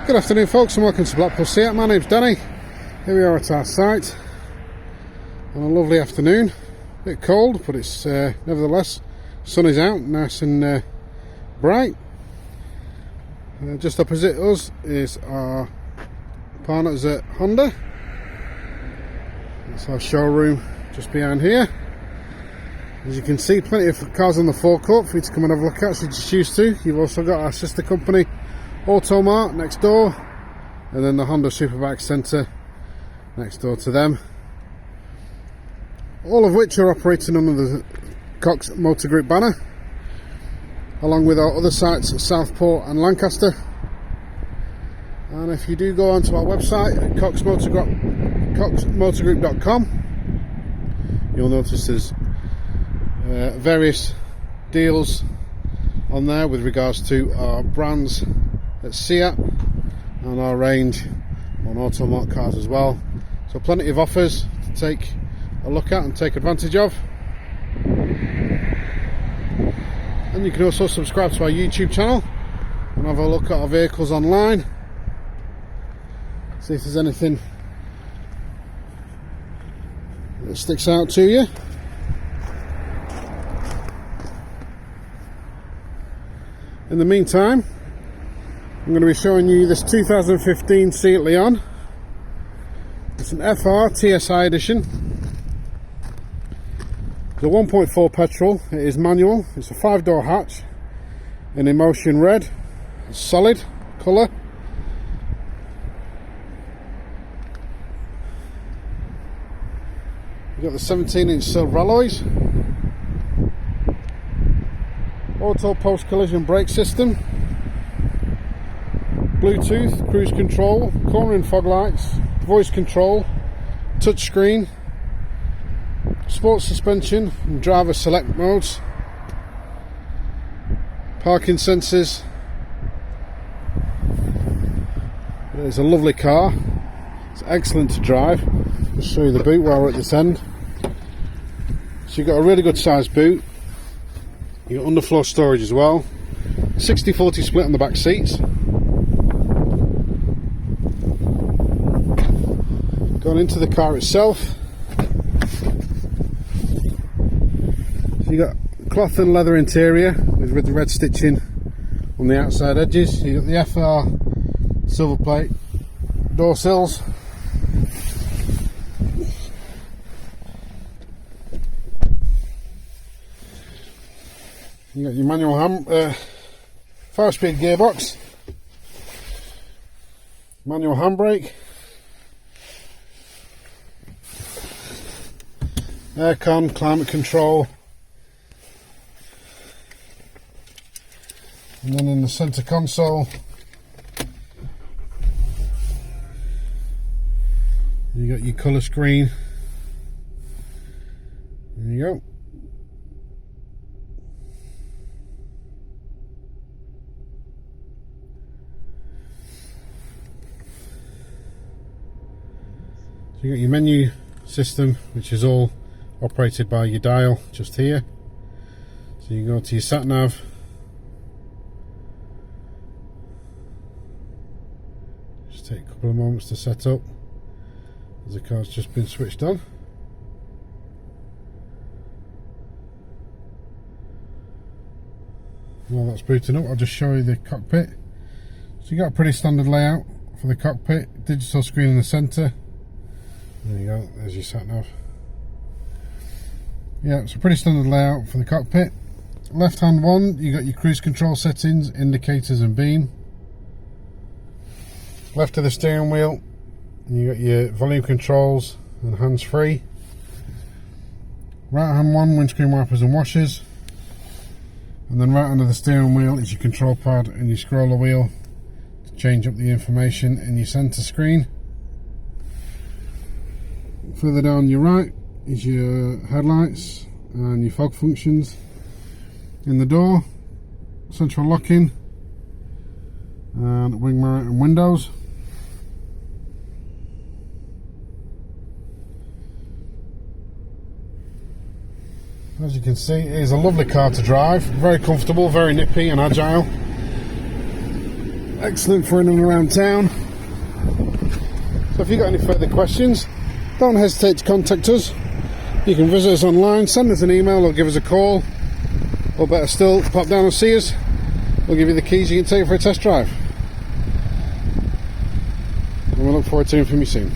Good afternoon folks and welcome to Blackpool Seat. My name's Danny. Here we are at our site on a lovely afternoon. A bit cold, but it's nevertheless, sun is out, nice and bright. Just opposite us is our partners at Honda. That's our showroom just behind here. As you can see, plenty of cars on the forecourt for you to come and have a look at, should you choose to. You've also got our sister company Automart next door, and then the Honda Superbike Centre next door to them, all of which are operating under the Cox Motor Group banner, along with our other sites at Southport and Lancaster. And if you do go onto our website at coxmotorgroup.com, you'll notice there's various deals on there with regards to our brands at Seat and our range on Automart cars as well. So plenty of offers to take a look at and take advantage of. And you can also subscribe to our YouTube channel and have a look at our vehicles online. See if there's anything that sticks out to you. In the meantime, I'm going to be showing you this 2015 Seat Leon. It's an FR TSI edition. It's a 1.4 petrol. It is manual. It's a 5-door hatch in Emocion red. It's solid colour. You've got the 17-inch silver alloys. Auto post-collision brake system, Bluetooth, cruise control, cornering fog lights, voice control, touchscreen, sports suspension and driver select modes, parking sensors. It's a lovely car. It's excellent to drive. I'll show you the boot while we're at this end. So you've got a really good sized boot. You've got underfloor storage as well. 60-40 split on the back seats. Going into the car itself, so you got cloth and leather interior with the red stitching on the outside edges. You got the FR silver plate door sills. You got your manual 5-speed gearbox, manual handbrake, aircon, climate control, and then in the centre console you got your colour screen. There you go. So you got your menu system, which is all operated by your dial just here. So you go to your sat nav, just take a couple of moments to set up as the car's just been switched on. While that's booting up, I'll just show you the cockpit. So you got a pretty standard layout for the cockpit, digital screen in the centre. There you go, there's your sat nav. Yeah, it's a pretty standard layout for the cockpit. Left hand one, you got your cruise control settings, indicators and beam. Left of the steering wheel, you got your volume controls and hands free. Right hand one, windscreen wipers and washers. And then right under the steering wheel is your control pad and your scroller wheel to change up the information in your centre screen. Further down your right is your headlights and your fog functions. In the door, central locking and wing mirror and windows. As you can see, it is a lovely car to drive, very comfortable, very nippy and agile. excellent for in and around town. So if you've got any further questions, don't hesitate to contact us. You can visit us online, send us an email or give us a call, or better still, pop down and see us. We'll give you the keys, you can take for a test drive. And we look forward to hearing from you soon.